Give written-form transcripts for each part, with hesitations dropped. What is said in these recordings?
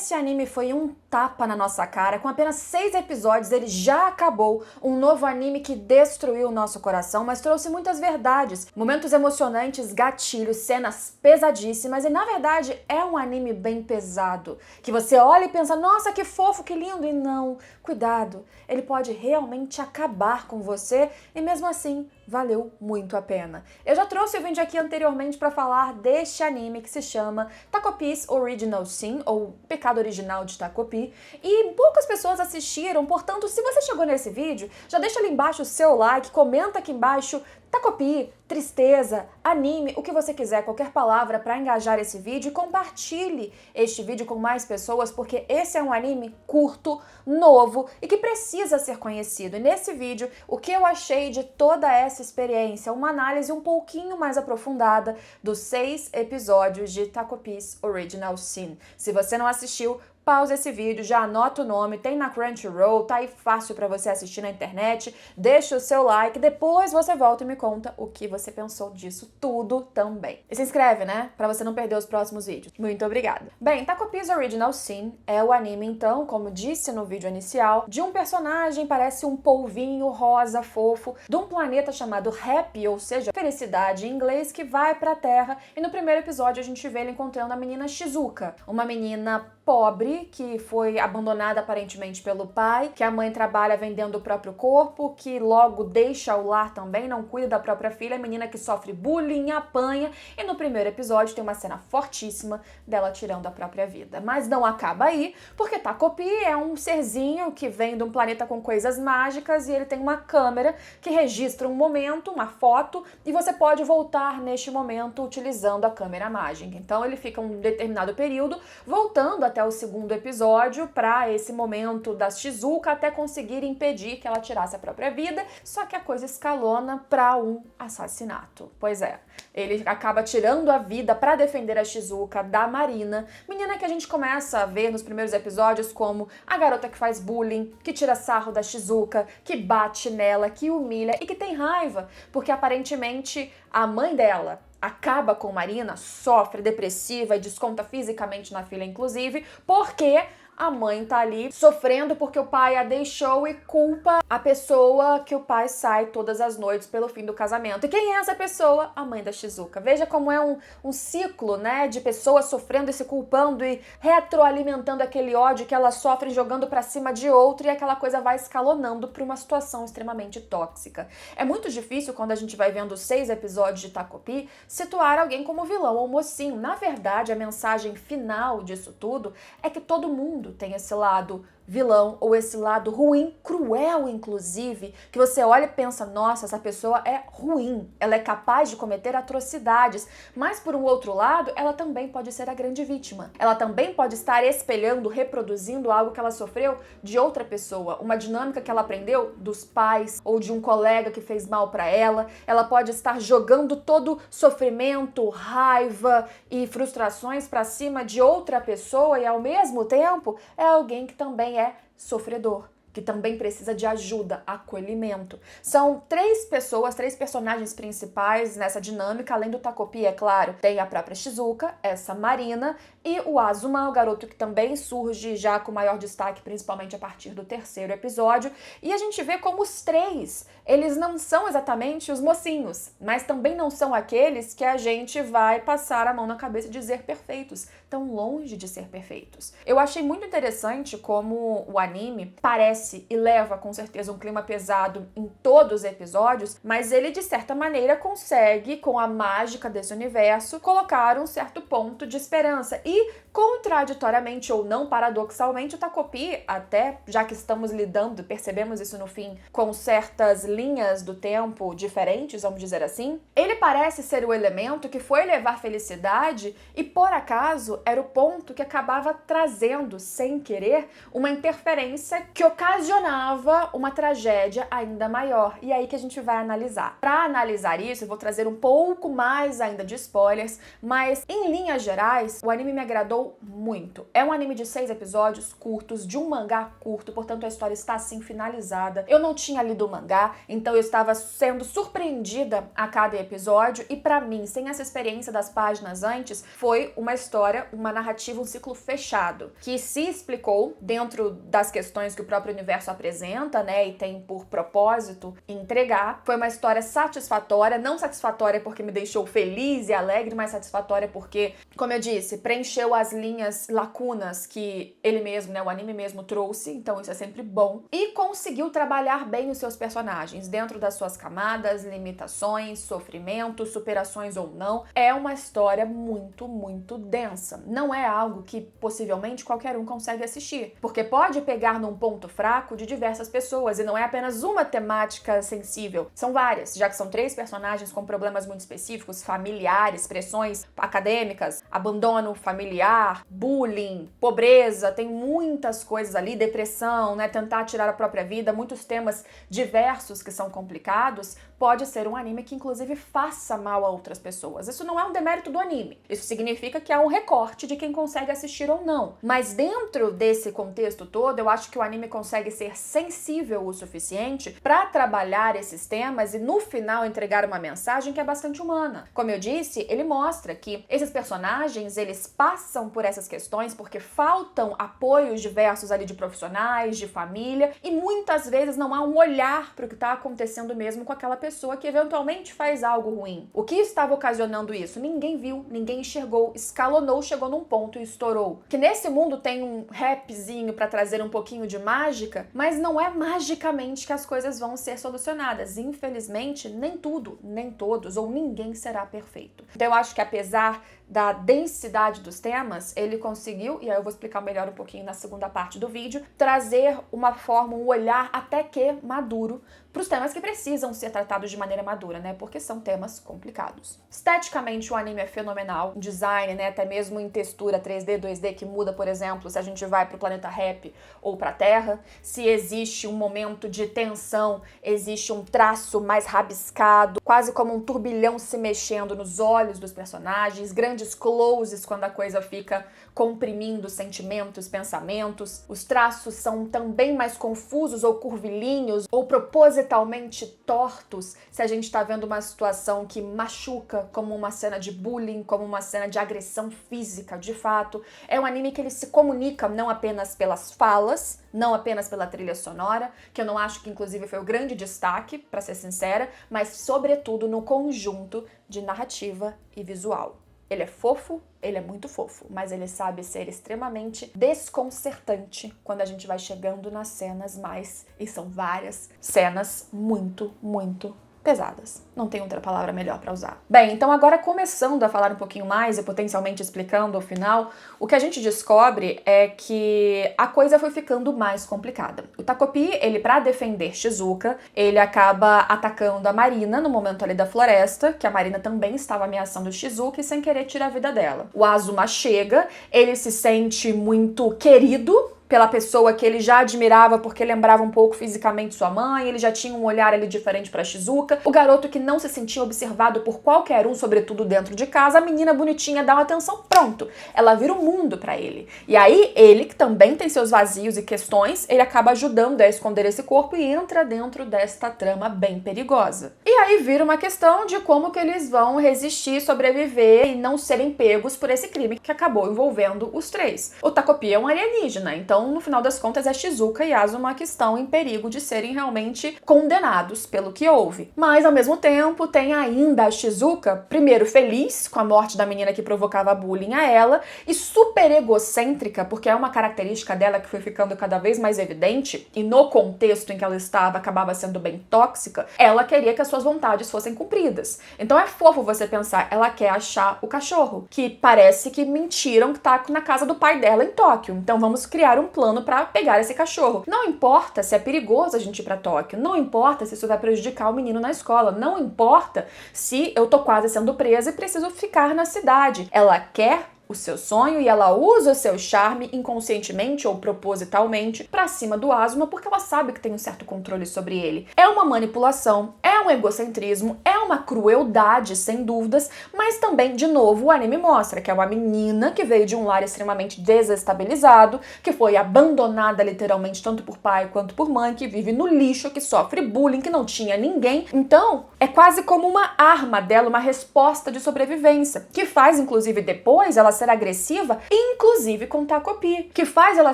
esse anime foi um tapa na nossa cara. Com apenas 6 episódios, ele já acabou. Um novo anime que destruiu o nosso coração, mas trouxe muitas verdades, momentos emocionantes, gatilhos, cenas pesadíssimas. E na verdade é um anime bem pesado, que você olha e pensa, nossa, que fofo, que lindo. E não, cuidado, ele pode realmente acabar com você. E mesmo assim, valeu muito a pena. Eu já trouxe o vídeo aqui anteriormente para falar deste anime que se chama Takopi's Original Sin, ou Pecado Original de Takopi, e poucas pessoas assistiram, portanto, se você chegou nesse vídeo, já deixa ali embaixo o seu like, comenta aqui embaixo Takopi, tristeza, anime, o que você quiser, qualquer palavra para engajar esse vídeo, e compartilhe este vídeo com mais pessoas, porque esse é um anime curto, novo e que precisa ser conhecido. E nesse vídeo, o que eu achei de toda essa experiência, uma análise um pouquinho mais aprofundada dos 6 episódios de Takopi's Original Sin. Se você não assistiu, pausa esse vídeo, já anota o nome, tem na Crunchyroll, tá aí fácil pra você assistir na internet, deixa o seu like, depois você volta e me conta o que você pensou disso tudo também. E se inscreve, né? Pra você não perder os próximos vídeos. Muito obrigada. Bem, Takopi's Original Sin é o anime, então, como disse no vídeo inicial, de um personagem, parece um polvinho rosa fofo, de um planeta chamado Happy, ou seja, felicidade em inglês, que vai pra Terra, e no primeiro episódio a gente vê ele encontrando a menina Shizuka, uma menina pobre, que foi abandonada aparentemente pelo pai, que a mãe trabalha vendendo o próprio corpo, que logo deixa o lar também, não cuida da própria filha, a menina que sofre bullying, apanha, e no primeiro episódio tem uma cena fortíssima dela tirando a própria vida. Mas não acaba aí, porque Takopi é um serzinho que vem de um planeta com coisas mágicas e ele tem uma câmera que registra um momento, uma foto, e você pode voltar neste momento utilizando a câmera mágica. Então ele fica um determinado período voltando até o segundo episódio para esse momento da Shizuka até conseguir impedir que ela tirasse a própria vida, só que a coisa escalona para um assassinato. Pois é, ele acaba tirando a vida para defender a Shizuka da Marina, menina que a gente começa a ver nos primeiros episódios como a garota que faz bullying, que tira sarro da Shizuka, que bate nela, que humilha e que tem raiva, porque aparentemente a mãe dela acaba com Marina, sofre, depressiva e desconta fisicamente na filha, inclusive, porque a mãe tá ali sofrendo porque o pai a deixou e culpa a pessoa que o pai sai todas as noites pelo fim do casamento. E quem é essa pessoa? A mãe da Shizuka. Veja como é um ciclo, né, de pessoas sofrendo e se culpando e retroalimentando aquele ódio que elas sofrem, jogando pra cima de outro, e aquela coisa vai escalonando pra uma situação extremamente tóxica. É muito difícil, quando a gente vai vendo 6 episódios de Takopi, situar alguém como vilão ou mocinho. Na verdade, a mensagem final disso tudo é que todo mundo tem esse lado vilão ou esse lado ruim, cruel inclusive, que você olha e pensa, nossa, essa pessoa é ruim, ela é capaz de cometer atrocidades, mas por um outro lado, ela também pode ser a grande vítima. Ela também pode estar espelhando, reproduzindo algo que ela sofreu de outra pessoa, uma dinâmica que ela aprendeu dos pais ou de um colega que fez mal para ela. Ela pode estar jogando todo sofrimento, raiva e frustrações para cima de outra pessoa e ao mesmo tempo é alguém que também é sofredor, que também precisa de ajuda, acolhimento. São 3 pessoas, 3 personagens principais nessa dinâmica, além do Takopi, é claro. Tem a própria Shizuka, essa Marina, e o Azuma, o garoto que também surge já com maior destaque, principalmente a partir do 3º episódio. E a gente vê como os 3, eles não são exatamente os mocinhos, mas também não são aqueles que a gente vai passar a mão na cabeça e dizer perfeitos, tão longe de ser perfeitos. Eu achei muito interessante como o anime parece e leva com certeza um clima pesado em todos os episódios, mas ele de certa maneira consegue, com a mágica desse universo, colocar um certo ponto de esperança. E, contraditoriamente ou não, paradoxalmente, o Takopi, até já que estamos lidando, percebemos isso no fim, com certas linhas do tempo diferentes, vamos dizer assim, ele parece ser o elemento que foi levar felicidade e, por acaso, era o ponto que acabava trazendo, sem querer, uma interferência que ocasionava uma tragédia ainda maior. E é aí que a gente vai analisar. Para analisar isso, eu vou trazer um pouco mais ainda de spoilers, mas, em linhas gerais, o anime me agradou muito. É um anime de 6 episódios curtos, de um mangá curto, portanto a história está assim finalizada. Eu não tinha lido o mangá, então eu estava sendo surpreendida a cada episódio e pra mim, sem essa experiência das páginas antes, foi uma história, uma narrativa, um ciclo fechado, que se explicou dentro das questões que o próprio universo apresenta, né, e tem por propósito entregar. Foi uma história satisfatória, não satisfatória porque me deixou feliz e alegre, mas satisfatória porque, como eu disse, preencheu as linhas, lacunas que ele mesmo, né, o anime mesmo trouxe, então isso é sempre bom. E conseguiu trabalhar bem os seus personagens, dentro das suas camadas, limitações, sofrimentos, superações ou não. É uma história muito, muito densa. Não é algo que possivelmente qualquer um consegue assistir, porque pode pegar num ponto fraco de diversas pessoas, e não é apenas uma temática sensível, são várias, já que são 3 personagens com problemas muito específicos, familiares, pressões acadêmicas, abandono familiar, bullying, pobreza, tem muitas coisas ali, depressão, né, tentar tirar a própria vida, muitos temas diversos que são complicados. Pode ser um anime que inclusive faça mal a outras pessoas. Isso não é um demérito do anime. Isso significa que há um recorte de quem consegue assistir ou não. Mas dentro desse contexto todo, eu acho que o anime consegue ser sensível o suficiente para trabalhar esses temas e no final entregar uma mensagem que é bastante humana. Como eu disse, ele mostra que esses personagens, eles passam por essas questões porque faltam apoios diversos ali de profissionais, de família, e muitas vezes não há um olhar para o que está acontecendo mesmo com aquela pessoa que eventualmente faz algo ruim. O que estava ocasionando isso? Ninguém viu, ninguém enxergou, escalonou, chegou num ponto e estourou. Que nesse mundo tem um rapzinho para trazer um pouquinho de mágica, mas não é magicamente que as coisas vão ser solucionadas. Infelizmente, nem tudo, nem todos ou ninguém será perfeito. Então eu acho que apesar da densidade dos temas, ele conseguiu, e aí eu vou explicar melhor um pouquinho na segunda parte do vídeo, trazer uma forma, um olhar até que maduro para os temas que precisam ser tratados de maneira madura, né? Porque são temas complicados. Esteticamente, o anime é fenomenal. Design, né? Até mesmo em textura 3D, 2D, que muda, por exemplo, se a gente vai para o planeta Rap ou para a Terra. Se existe um momento de tensão, existe um traço mais rabiscado, quase como um turbilhão se mexendo nos olhos dos personagens, grandes closes quando a coisa fica comprimindo sentimentos, pensamentos. Os traços são também mais confusos ou curvilíneos ou propositalmente tortos se a gente está vendo uma situação que machuca, como uma cena de bullying, como uma cena de agressão física, de fato. É um anime que ele se comunica não apenas pelas falas, não apenas pela trilha sonora, que eu não acho que inclusive foi o grande destaque, para ser sincera, mas sobretudo no conjunto de narrativa e visual. Ele é fofo, ele é muito fofo, mas ele sabe ser extremamente desconcertante quando a gente vai chegando nas cenas mais, e são várias cenas muito, muito pesadas. Não tem outra palavra melhor para usar. Bem, então agora começando a falar um pouquinho mais e potencialmente explicando o final, o que a gente descobre é que a coisa foi ficando mais complicada. O Takopi, ele para defender Shizuka, ele acaba atacando a Marina no momento ali da floresta, que a Marina também estava ameaçando Shizuka e sem querer tira a vida dela. O Azuma chega, ele se sente muito querido pela pessoa que ele já admirava porque lembrava um pouco fisicamente sua mãe, ele já tinha um olhar ali diferente pra Shizuka. O garoto que não se sentia observado por qualquer um, sobretudo dentro de casa, a menina bonitinha dá uma atenção, pronto. Ela vira um mundo pra ele. E aí ele, que também tem seus vazios e questões, ele acaba ajudando a esconder esse corpo e entra dentro desta trama bem perigosa. E aí vira uma questão de como que eles vão resistir, sobreviver e não serem pegos por esse crime que acabou envolvendo os 3. O Takopi é um alienígena, então no final das contas é Shizuka e Azuma que estão em perigo de serem realmente condenados pelo que houve. Mas ao mesmo tempo tem ainda a Shizuka, primeiro feliz com a morte da menina que provocava bullying a ela e super egocêntrica, porque é uma característica dela que foi ficando cada vez mais evidente e no contexto em que ela estava acabava sendo bem tóxica, ela queria que as suas vontades fossem cumpridas. Então é fofo você pensar, ela quer achar o cachorro, que parece que mentiram que tá na casa do pai dela em Tóquio, então vamos criar um plano para pegar esse cachorro. Não importa se é perigoso a gente ir para Tóquio, não importa se isso vai prejudicar o menino na escola, não importa se eu tô quase sendo presa e preciso ficar na cidade. Ela quer o seu sonho e ela usa o seu charme inconscientemente ou propositalmente pra cima do Azuma porque ela sabe que tem um certo controle sobre ele. É uma manipulação, é um egocentrismo, é uma crueldade, sem dúvidas, mas também, de novo, o anime mostra que é uma menina que veio de um lar extremamente desestabilizado, que foi abandonada literalmente tanto por pai quanto por mãe, que vive no lixo, que sofre bullying, que não tinha ninguém. Então, é quase como uma arma dela, uma resposta de sobrevivência, que faz, inclusive, depois ela ser agressiva, inclusive com Takopi, que faz ela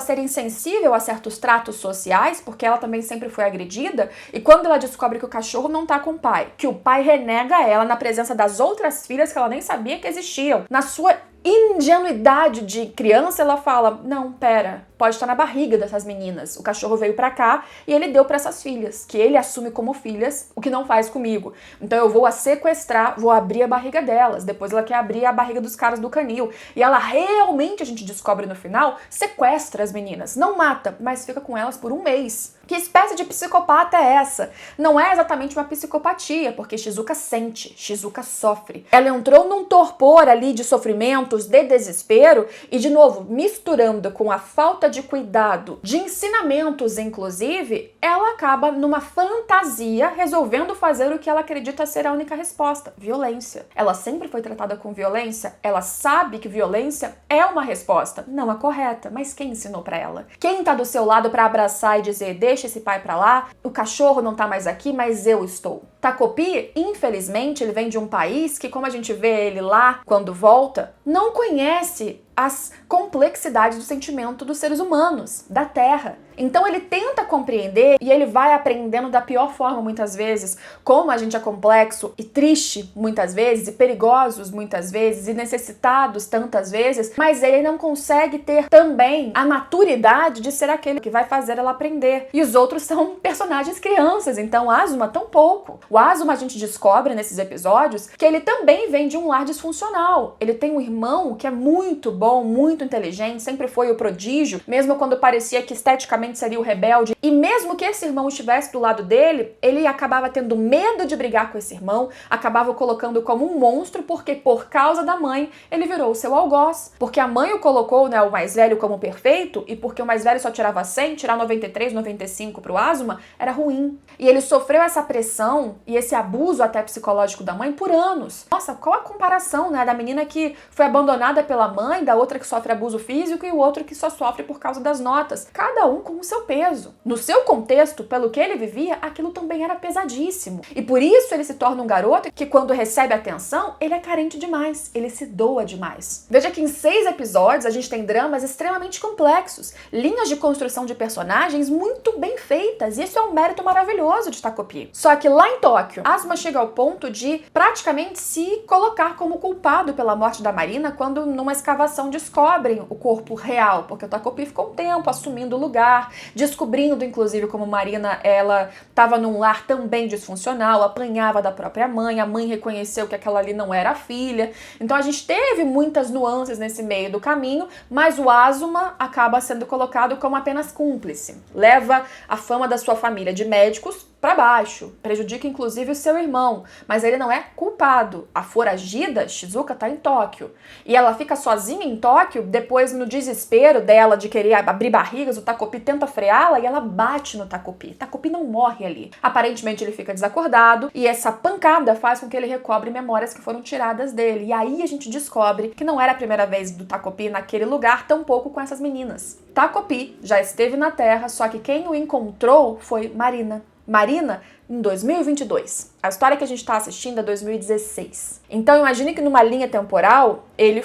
ser insensível a certos tratos sociais, porque ela também sempre foi agredida, e quando ela descobre que o cachorro não tá com o pai, que o pai renega ela na presença das outras filhas que ela nem sabia que existiam, na sua ingenuidade de criança, ela fala, não, pera, pode estar na barriga dessas meninas. O cachorro veio pra cá e ele deu pra essas filhas, que ele assume como filhas, o que não faz comigo. Então eu vou a sequestrar, vou abrir a barriga delas. Depois ela quer abrir a barriga dos caras do canil. E ela realmente, a gente descobre no final, sequestra as meninas. Não mata, mas fica com elas por um mês. Que espécie de psicopata é essa? Não é exatamente uma psicopatia, porque Shizuka sente, Shizuka sofre. Ela entrou num torpor ali de sofrimentos, de desespero, e de novo, misturando com a falta de cuidado, de ensinamentos inclusive, ela acaba numa fantasia resolvendo fazer o que ela acredita ser a única resposta, violência. Ela sempre foi tratada com violência, ela sabe que violência é uma resposta, não a correta, mas quem ensinou pra ela? Quem tá do seu lado pra abraçar e dizer, deixa esse pai pra lá, o cachorro não tá mais aqui, mas eu estou. Takopi, infelizmente, ele vem de um país que, como a gente vê ele lá, quando volta, não conhece as complexidades do sentimento dos seres humanos, da Terra. Então ele tenta compreender e ele vai aprendendo da pior forma muitas vezes, como a gente é complexo e triste muitas vezes, e perigosos muitas vezes, e necessitados tantas vezes, mas ele não consegue ter também a maturidade de ser aquele que vai fazer ela aprender. E os outros são personagens crianças, então o Azuma tão pouco. O Azuma a gente descobre nesses episódios que ele também vem de um lar disfuncional. Ele tem um irmão que é muito bom, muito inteligente, sempre foi o prodígio, mesmo quando parecia que esteticamente seria o rebelde. E mesmo que esse irmão estivesse do lado dele, ele acabava tendo medo de brigar com esse irmão, acabava o colocando como um monstro, porque por causa da mãe, ele virou o seu algoz. Porque a mãe o colocou, né, o mais velho como perfeito, e porque o mais velho só tirava 100, tirar 93, 95 pro Azuma, era ruim. E ele sofreu essa pressão e esse abuso até psicológico da mãe por anos. Nossa, qual a comparação, né, da menina que foi abandonada pela mãe, da outra que sofre abuso físico e o outro que só sofre por causa das notas. Cada um com o seu peso. No seu contexto, pelo que ele vivia, aquilo também era pesadíssimo. E por isso ele se torna um garoto que, quando recebe atenção, ele é carente demais. Ele se doa demais. Veja que em 6 episódios a gente tem dramas extremamente complexos, linhas de construção de personagens muito bem feitas. E isso é um mérito maravilhoso de Takopi. Só que lá em Tóquio, Asuma chega ao ponto de praticamente se colocar como culpado pela morte da Marina quando numa escavação descobrem o corpo real, porque o Takopi ficou um tempo assumindo o lugar, descobrindo inclusive como Marina, ela estava num lar também disfuncional, apanhava da própria mãe, a mãe reconheceu que aquela ali não era a filha. Então a gente teve muitas nuances nesse meio do caminho, mas o Azuma acaba sendo colocado como apenas cúmplice. Leva a fama da sua família de médicos para baixo, prejudica inclusive o seu irmão, mas ele não é culpado. A foragida, Shizuka, tá em Tóquio. E ela fica sozinha em Tóquio, depois no desespero dela de querer abrir barrigas, o Takopi tenta freá-la e ela bate no Takopi. Takopi não morre ali. Aparentemente ele fica desacordado e essa pancada faz com que ele recobre memórias que foram tiradas dele. E aí a gente descobre que não era a primeira vez do Takopi naquele lugar, tampouco com essas meninas. Takopi já esteve na Terra, só que quem o encontrou foi Marina. Marina, em 2022. A história que a gente está assistindo é 2016. Então imagine que numa linha temporal, ele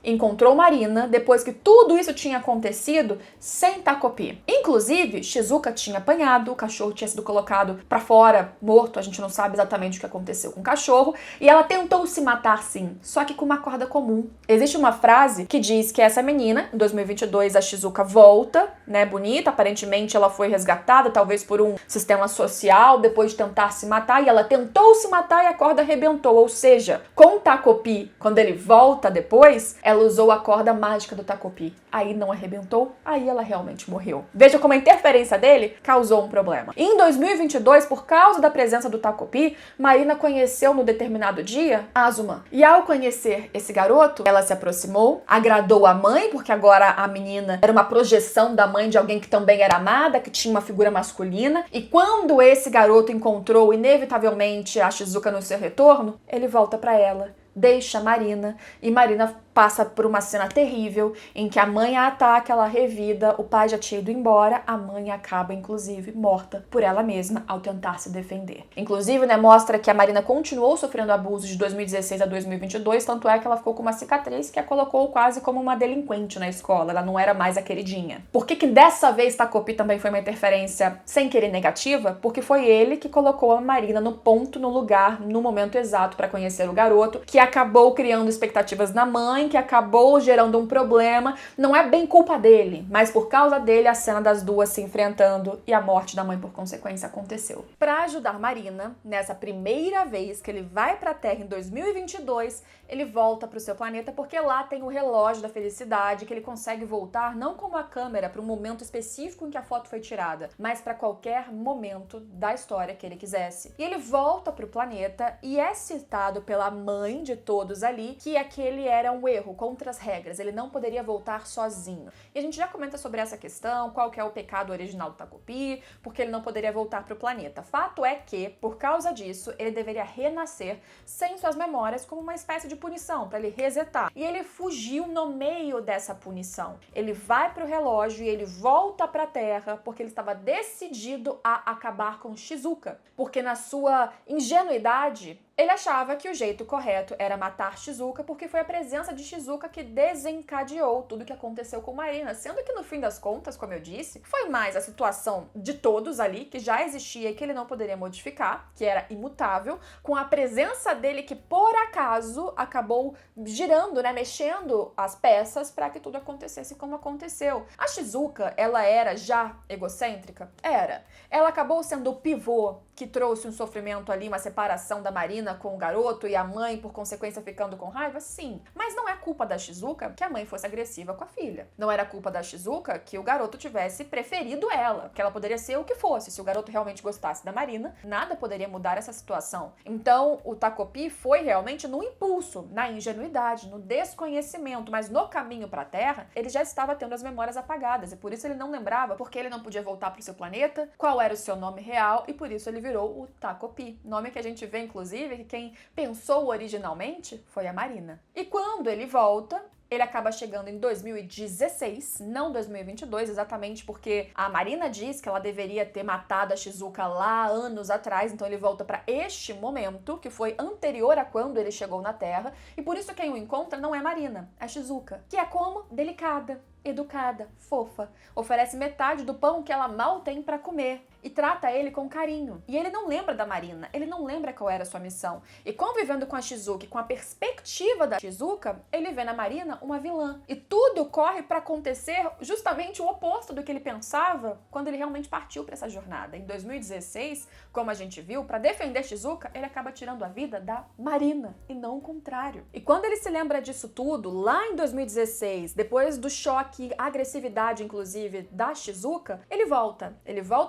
encontrou Marina, depois que tudo isso tinha acontecido, sem Takopi. Inclusive, Shizuka tinha apanhado, o cachorro tinha sido colocado pra fora, morto, a gente não sabe exatamente o que aconteceu com o cachorro, e ela tentou se matar sim, só que com uma corda comum. Existe uma frase que diz que essa menina, em 2022, a Shizuka volta, né, bonita, aparentemente ela foi resgatada, talvez por um sistema social, depois de tentar se matar, e ela tentou se matar e a corda arrebentou, ou seja, com o Takopi, quando ele volta depois, ela usou a corda mágica do Takopi. Aí não arrebentou, aí ela realmente morreu. Veja como a interferência dele causou um problema. E em 2022, por causa da presença do Takopi, Marina conheceu no determinado dia Azuma. E ao conhecer esse garoto, ela se aproximou, agradou a mãe, porque agora a menina era uma projeção da mãe de alguém que também era amada, que tinha uma figura masculina. E quando esse garoto encontrou inevitavelmente a Shizuka no seu retorno, ele volta pra ela, deixa Marina, e Marina passa por uma cena terrível em que a mãe a ataca, ela revida, o pai já tinha ido embora, a mãe acaba, inclusive, morta por ela mesma ao tentar se defender. Inclusive, né, mostra que a Marina continuou sofrendo abusos de 2016 a 2022, tanto é que ela ficou com uma cicatriz que a colocou quase como uma delinquente na escola, ela não era mais a queridinha. Por que dessa vez Takopi também foi uma interferência sem querer negativa? Porque foi ele que colocou a Marina no ponto, no lugar, no momento exato para conhecer o garoto, que acabou criando expectativas na mãe, que acabou gerando um problema. Não é bem culpa dele, mas por causa dele a cena das duas se enfrentando e a morte da mãe por consequência aconteceu. Para ajudar Marina, nessa primeira vez que ele vai para a Terra em 2022, ele volta para o seu planeta porque lá tem o relógio da felicidade, que ele consegue voltar não com uma câmera para um momento específico em que a foto foi tirada, mas para qualquer momento da história que ele quisesse. E ele volta para o planeta e é citado pela mãe de todos ali que aquele era um erro contra as regras, ele não poderia voltar sozinho. E a gente já comenta sobre essa questão, qual que é o pecado original do Takopi, porque ele não poderia voltar para o planeta. Fato é que, por causa disso, ele deveria renascer sem suas memórias como uma espécie de punição, para ele resetar. E ele fugiu no meio dessa punição. Ele vai para o relógio e ele volta para a Terra porque ele estava decidido a acabar com Shizuka. Porque na sua ingenuidade, ele achava que o jeito correto era matar Shizuka porque foi a presença de Shizuka que desencadeou tudo o que aconteceu com Marina, sendo que no fim das contas, como eu disse, foi mais a situação de todos ali, que já existia e que ele não poderia modificar, que era imutável, com a presença dele que por acaso acabou girando, né, mexendo as peças para que tudo acontecesse como aconteceu. A Shizuka, ela era já egocêntrica? Era. Ela acabou sendo o pivô que trouxe um sofrimento ali, uma separação da Marina com o garoto e a mãe, por consequência, ficando com raiva? Sim. Mas não é culpa da Shizuka que a mãe fosse agressiva com a filha. Não era culpa da Shizuka que o garoto tivesse preferido ela, que ela poderia ser o que fosse. Se o garoto realmente gostasse da Marina, nada poderia mudar essa situação. Então, o Takopi foi realmente no impulso, na ingenuidade, no desconhecimento, mas no caminho para a Terra, ele já estava tendo as memórias apagadas e por isso ele não lembrava porque ele não podia voltar para o seu planeta, qual era o seu nome real e por isso ele virou o Takopi, nome que a gente vê, inclusive, que quem pensou originalmente foi a Marina. E quando ele volta, ele acaba chegando em 2016, não 2022, exatamente porque a Marina diz que ela deveria ter matado a Shizuka lá anos atrás, então ele volta para este momento, que foi anterior a quando ele chegou na Terra, e por isso quem o encontra não é Marina, é Shizuka, que é como? Delicada, educada, fofa, oferece metade do pão que ela mal tem para comer e trata ele com carinho. E ele não lembra da Marina, ele não lembra qual era a sua missão. E convivendo com a Shizuka, com a perspectiva da Shizuka, ele vê na Marina uma vilã. E tudo corre para acontecer justamente o oposto do que ele pensava quando ele realmente partiu para essa jornada. Em 2016, como a gente viu, para defender Shizuka, ele acaba tirando a vida da Marina e não o contrário. E quando ele se lembra disso tudo, lá em 2016, depois do choque, agressividade inclusive da Shizuka, ele volta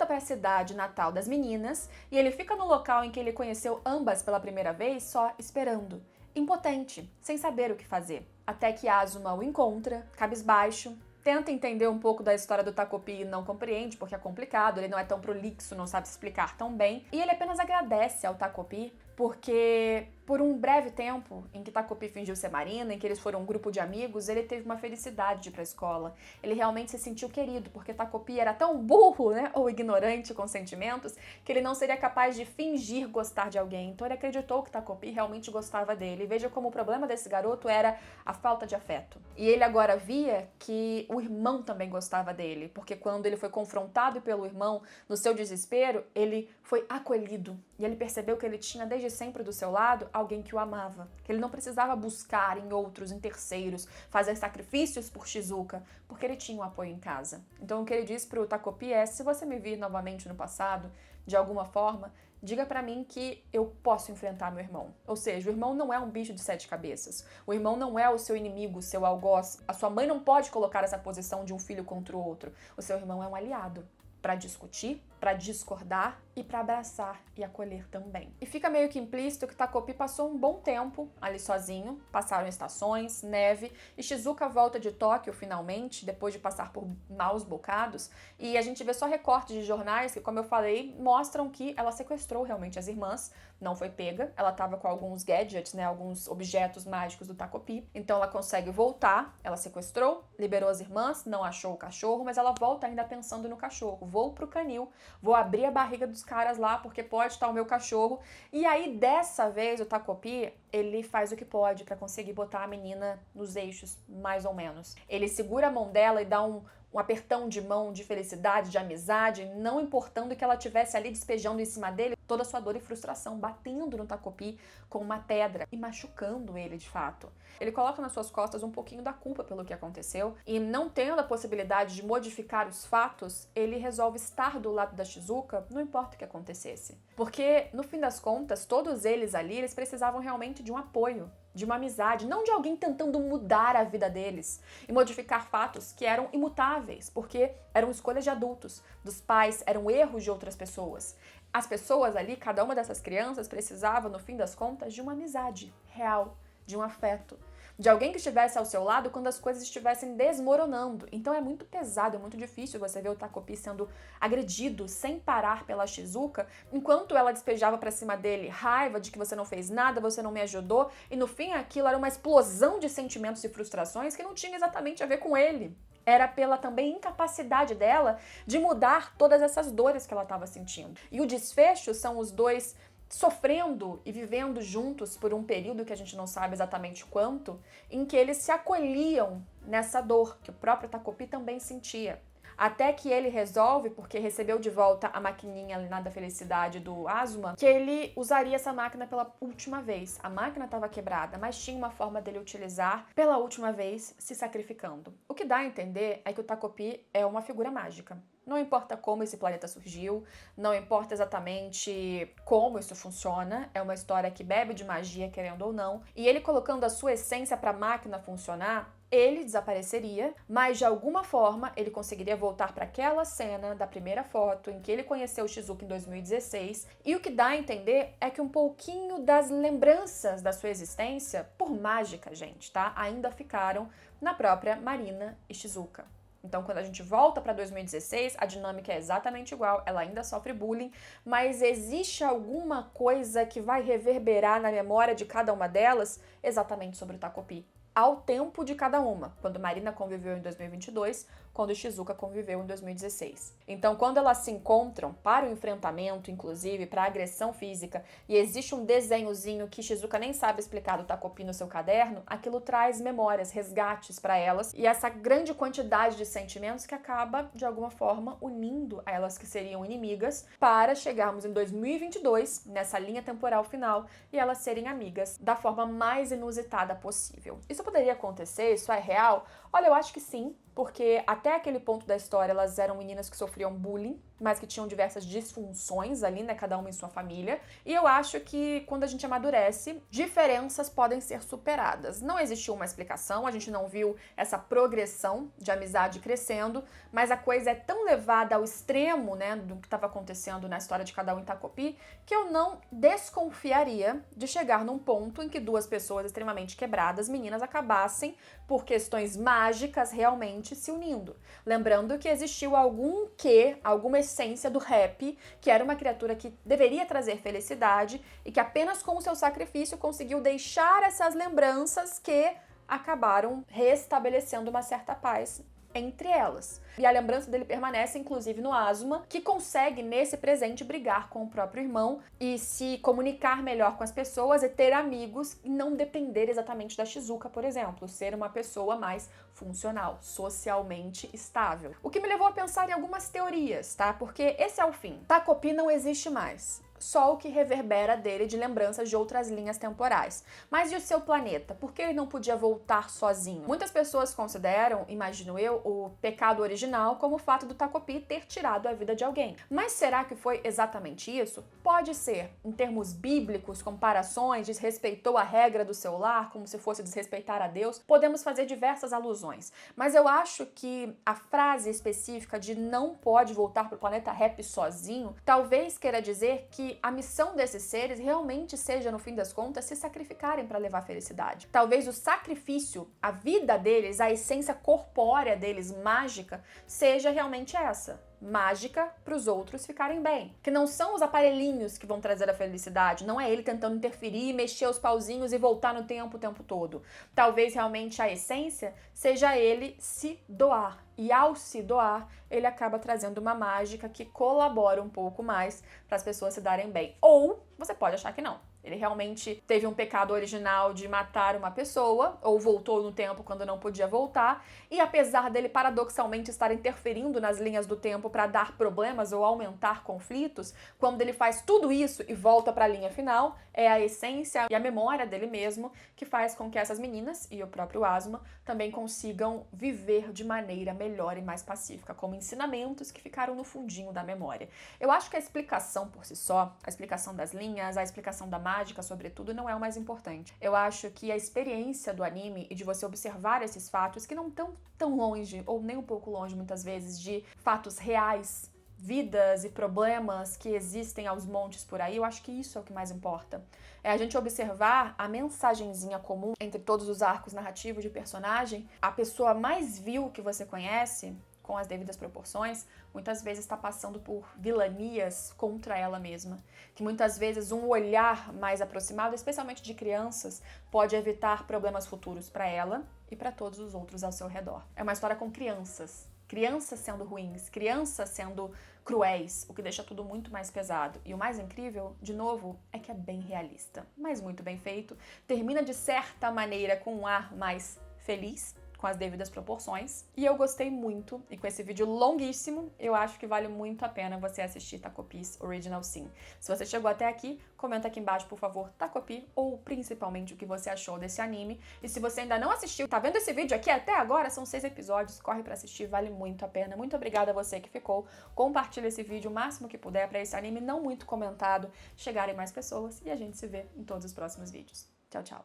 para a cidade natal das meninas e ele fica no local em que ele conheceu ambas pela primeira vez só esperando, impotente, sem saber o que fazer. Até que Azuma o encontra, cabisbaixo, tenta entender um pouco da história do Takopi e não compreende porque é complicado, ele não é tão prolixo, não sabe explicar tão bem, e ele apenas agradece ao Takopi porque por um breve tempo em que Takopi fingiu ser Marina, em que eles foram um grupo de amigos, ele teve uma felicidade de ir pra escola. Ele realmente se sentiu querido, porque Takopi era tão burro, né, ou ignorante com sentimentos, que ele não seria capaz de fingir gostar de alguém. Então ele acreditou que Takopi realmente gostava dele. E veja como o problema desse garoto era a falta de afeto. E ele agora via que o irmão também gostava dele, porque quando ele foi confrontado pelo irmão no seu desespero, ele foi acolhido. E ele percebeu que ele tinha desde sempre do seu lado alguém que o amava, que ele não precisava buscar em outros, em terceiros, fazer sacrifícios por Shizuka, porque ele tinha um apoio em casa. Então o que ele diz pro Takopi é: se você me vir novamente no passado, de alguma forma, diga pra mim que eu posso enfrentar meu irmão. Ou seja, o irmão não é um bicho de 7 cabeças. O irmão não é o seu inimigo, o seu algoz. A sua mãe não pode colocar essa posição de um filho contra o outro. O seu irmão é um aliado para discutir, para discordar e para abraçar e acolher também. E fica meio que implícito que Takopi passou um bom tempo ali sozinho, passaram estações, neve, e Shizuka volta de Tóquio finalmente, depois de passar por maus bocados, e a gente vê só recortes de jornais que, como eu falei, mostram que ela sequestrou realmente as irmãs, não foi pega, ela estava com alguns gadgets, né, alguns objetos mágicos do Takopi, então ela consegue voltar, ela sequestrou, liberou as irmãs, não achou o cachorro, mas ela volta ainda pensando no cachorro, vou pro canil, vou abrir a barriga dos caras lá porque pode estar o meu cachorro. E aí dessa vez o Takopi, ele faz o que pode para conseguir botar a menina nos eixos, mais ou menos. Ele segura a mão dela e dá um apertão de mão de felicidade, de amizade, não importando que ela estivesse ali despejando em cima dele toda a sua dor e frustração, batendo no Takopi com uma pedra e machucando ele de fato. Ele coloca nas suas costas um pouquinho da culpa pelo que aconteceu e, não tendo a possibilidade de modificar os fatos, ele resolve estar do lado da Shizuka, não importa o que acontecesse. Porque, no fim das contas, todos eles ali, eles precisavam realmente de um apoio, de uma amizade, não de alguém tentando mudar a vida deles e modificar fatos que eram imutáveis, porque eram escolhas de adultos, dos pais, eram erros de outras pessoas. As pessoas ali, cada uma dessas crianças, precisava, no fim das contas, de uma amizade real, de um afeto, de alguém que estivesse ao seu lado quando as coisas estivessem desmoronando. Então é muito pesado, é muito difícil você ver o Takopi sendo agredido sem parar pela Shizuka, enquanto ela despejava pra cima dele raiva de que você não fez nada, você não me ajudou, e no fim aquilo era uma explosão de sentimentos e frustrações que não tinha exatamente a ver com ele. Era pela também incapacidade dela de mudar todas essas dores que ela estava sentindo. E o desfecho são os dois sofrendo e vivendo juntos por um período que a gente não sabe exatamente quanto, em que eles se acolhiam nessa dor que o próprio Takopi também sentia. Até que ele resolve, porque recebeu de volta a maquininha ali da felicidade do Azuma, que ele usaria essa máquina pela última vez. A máquina estava quebrada, mas tinha uma forma dele utilizar pela última vez, se sacrificando. O que dá a entender é que o Takopi é uma figura mágica. Não importa como esse planeta surgiu, não importa exatamente como isso funciona, é uma história que bebe de magia, querendo ou não, e ele colocando a sua essência para a máquina funcionar, ele desapareceria, mas de alguma forma ele conseguiria voltar para aquela cena da primeira foto em que ele conheceu o Shizuka em 2016, e o que dá a entender é que um pouquinho das lembranças da sua existência, por mágica, gente, tá? Ainda ficaram na própria Marina e Shizuka. Então, quando a gente volta para 2016, a dinâmica é exatamente igual, ela ainda sofre bullying, mas existe alguma coisa que vai reverberar na memória de cada uma delas exatamente sobre o Takopi, ao tempo de cada uma, quando Marina conviveu em 2022, quando Shizuka conviveu em 2016. Então, quando elas se encontram para o enfrentamento, inclusive para a agressão física, e existe um desenhozinho que Shizuka nem sabe explicar do Takopi no seu caderno, aquilo traz memórias, resgates para elas, e essa grande quantidade de sentimentos que acaba, de alguma forma, unindo a elas que seriam inimigas, para chegarmos em 2022, nessa linha temporal final, e elas serem amigas da forma mais inusitada possível. Isso poderia acontecer? Isso é real? Olha, eu acho que sim, porque até aquele ponto da história elas eram meninas que sofriam bullying, mas que tinham diversas disfunções ali, né, cada uma em sua família. E eu acho que quando a gente amadurece, diferenças podem ser superadas. Não existiu uma explicação, a gente não viu essa progressão de amizade crescendo, mas a coisa é tão levada ao extremo, né, do que estava acontecendo na história de cada um em Takopi, que eu não desconfiaria de chegar num ponto em que duas pessoas extremamente quebradas, meninas, acabassem, por questões mágicas, realmente se unindo. Lembrando que existiu alguma essência do rap, que era uma criatura que deveria trazer felicidade e que apenas com o seu sacrifício conseguiu deixar essas lembranças que acabaram restabelecendo uma certa paz entre elas. E a lembrança dele permanece, inclusive, no Azuma, que consegue, nesse presente, brigar com o próprio irmão e se comunicar melhor com as pessoas e ter amigos e não depender exatamente da Shizuka, por exemplo, ser uma pessoa mais funcional, socialmente estável. O que me levou a pensar em algumas teorias, tá? Porque esse é o fim. Takopi não existe mais. só o que reverbera dele de lembranças de outras linhas temporais. Mas e o seu planeta? Por que ele não podia voltar sozinho? Muitas pessoas consideram, imagino eu, o pecado original como o fato do Takopi ter tirado a vida de alguém. Mas será que foi exatamente isso? Pode ser. Em termos bíblicos, comparações, desrespeitou a regra do seu lar, como se fosse desrespeitar a Deus, podemos fazer diversas alusões. Mas eu acho que a frase específica de não pode voltar para o planeta Rap sozinho, talvez queira dizer que a missão desses seres realmente seja, no fim das contas, se sacrificarem para levar felicidade. Talvez o sacrifício, a vida deles, a essência corpórea deles, mágica, seja realmente essa. Mágica para os outros ficarem bem. Que não são os aparelhinhos que vão trazer a felicidade, não é ele tentando interferir, mexer os pauzinhos e voltar no tempo o tempo todo. Talvez realmente a essência seja ele se doar. E ao se doar, ele acaba trazendo uma mágica que colabora um pouco mais para as pessoas se darem bem. Ou você pode achar que não. Ele realmente teve um pecado original de matar uma pessoa, ou voltou no tempo quando não podia voltar, e apesar dele paradoxalmente estar interferindo nas linhas do tempo para dar problemas ou aumentar conflitos, quando ele faz tudo isso e volta para a linha final, é a essência e a memória dele mesmo que faz com que essas meninas e o próprio Asuma também consigam viver de maneira melhor e mais pacífica, como ensinamentos que ficaram no fundinho da memória. Eu acho que a explicação por si só, a explicação das linhas, a explicação da mágica, sobretudo, não é o mais importante. Eu acho que a experiência do anime e de você observar esses fatos que não estão tão longe, ou nem um pouco longe, muitas vezes, de fatos reais, vidas e problemas que existem aos montes por aí, eu acho que isso é o que mais importa. É a gente observar a mensagenzinha comum entre todos os arcos narrativos de personagem. A pessoa mais vil que você conhece, com as devidas proporções, muitas vezes está passando por vilanias contra ela mesma. Que muitas vezes um olhar mais aproximado, especialmente de crianças, pode evitar problemas futuros para ela e para todos os outros ao seu redor. É uma história com crianças. Crianças sendo ruins, crianças sendo cruéis, o que deixa tudo muito mais pesado. E o mais incrível, de novo, é que é bem realista, mas muito bem feito. Termina de certa maneira com um ar mais feliz, com as devidas proporções. E eu gostei muito, e com esse vídeo longuíssimo, eu acho que vale muito a pena você assistir Takopi's Original Sin. Se você chegou até aqui, comenta aqui embaixo, por favor, Takopi, ou principalmente o que você achou desse anime. E se você ainda não assistiu, tá vendo esse vídeo aqui até agora, são 6 episódios, corre pra assistir, vale muito a pena. Muito obrigada a você que ficou. Compartilha esse vídeo o máximo que puder pra esse anime não muito comentado chegar em mais pessoas, e a gente se vê em todos os próximos vídeos. Tchau, tchau!